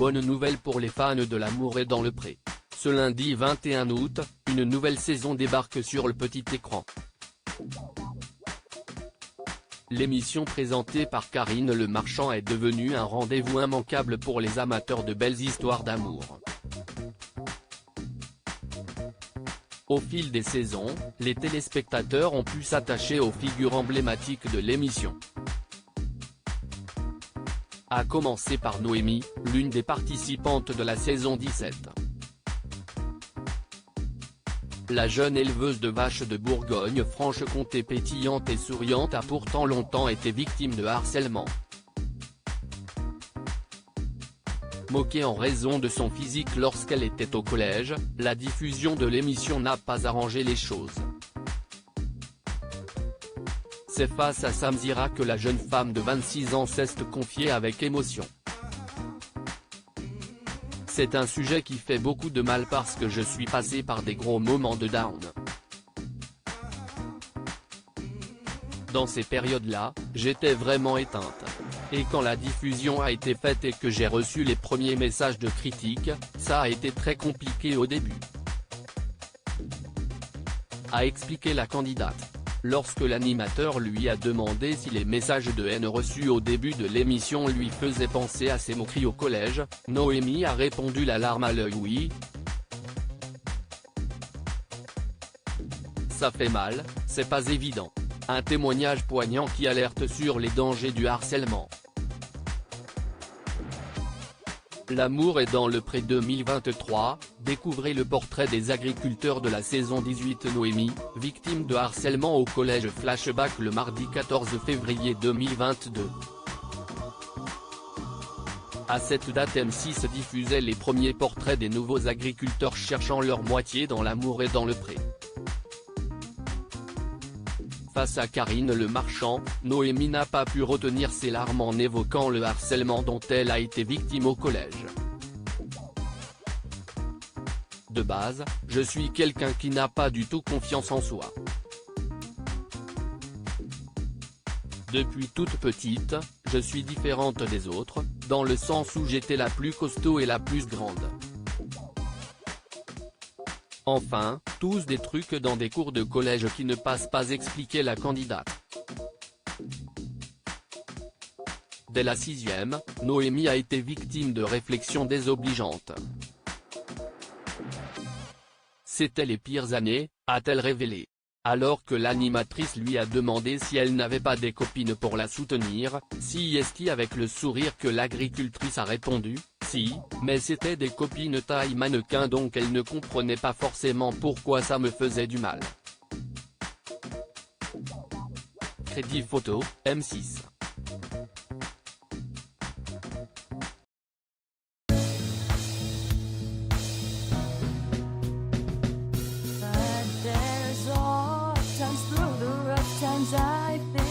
bonne nouvelle pour les fans de L'amour est dans le pré. Ce lundi 21 août, une nouvelle saison débarque sur le petit écran. L'émission présentée par Karine Le Marchand est devenue un rendez-vous immanquable pour les amateurs de belles histoires d'amour. Au fil des saisons, les téléspectateurs ont pu s'attacher aux figures emblématiques de l'émission. À commencer par Noémie, l'une des participantes de la saison 17. La jeune éleveuse de vaches de Bourgogne-Franche-Comté pétillante et souriante a pourtant longtemps été victime de harcèlement. Moquée en raison de son physique lorsqu'elle était au collège, la diffusion de l'émission n'a pas arrangé les choses. C'est face à Samzira que la jeune femme de 26 ans s'est confiée avec émotion. C'est un sujet qui fait beaucoup de mal parce que je suis passée par des gros moments de down. Dans ces périodes-là, j'étais vraiment éteinte. Et quand la diffusion a été faite et que j'ai reçu les premiers messages de critiques, ça a été très compliqué au début. A expliqué la candidate. Lorsque l'animateur lui a demandé si les messages de haine reçus au début de l'émission lui faisaient penser à ses moqueries au collège, Noémie a répondu la larme à l'œil oui. Ça fait mal, c'est pas évident. Un témoignage poignant qui alerte sur les dangers du harcèlement. L'amour est dans le pré 2023, découvrez le portrait des agriculteurs de la saison 18 Noémie, victime de harcèlement au collège flashback le mardi 14 février 2022. À cette date M6 diffusait les premiers portraits des nouveaux agriculteurs cherchant leur moitié dans L'amour et dans le pré. Face à Karine Le Marchand, Noémie n'a pas pu retenir ses larmes en évoquant le harcèlement dont elle a été victime au collège. De base, je suis quelqu'un qui n'a pas du tout confiance en soi. Depuis toute petite, je suis différente des autres, dans le sens où j'étais la plus costaud et la plus grande. Enfin, tous des trucs dans des cours de collège qui ne passent pas expliquait la candidate. Dès la 6e, Noémie a été victime de réflexions désobligeantes. C'était les pires années, a-t-elle révélé. Alors que l'animatrice lui a demandé si elle n'avait pas des copines pour la soutenir, si est-ce avec le sourire que l'agricultrice a répondu, si, mais c'était des copines taille mannequin donc elle ne comprenait pas forcément pourquoi ça me faisait du mal. Crédit photo, M6. But there's all times through the rough times I think